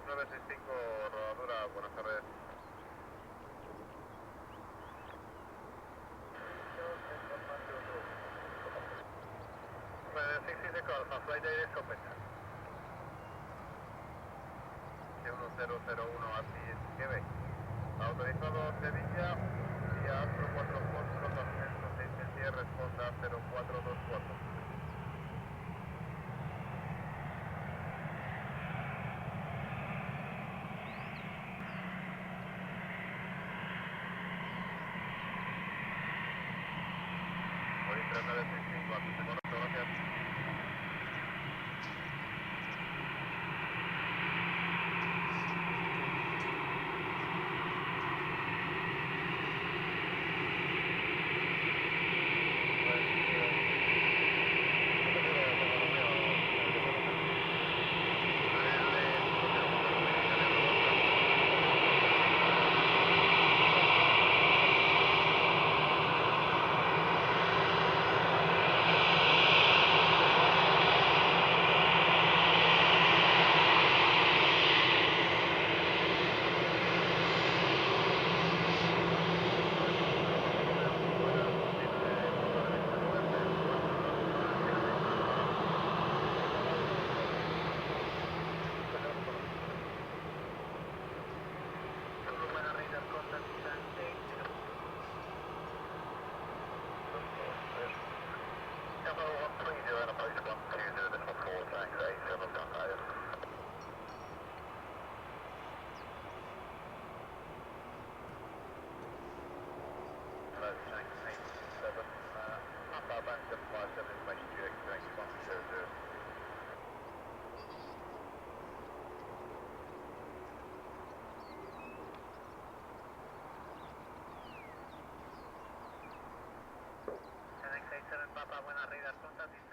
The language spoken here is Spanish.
965, rodadura, buenas tardes. 66 Alfa, flight direct compensa. 1001 así es, Quebec. Autorizado Sevilla, vía Astro 44, ascenso 6 responda 0424. Hoy 3965, así se conecta, gracias. Papa, buena radar contact.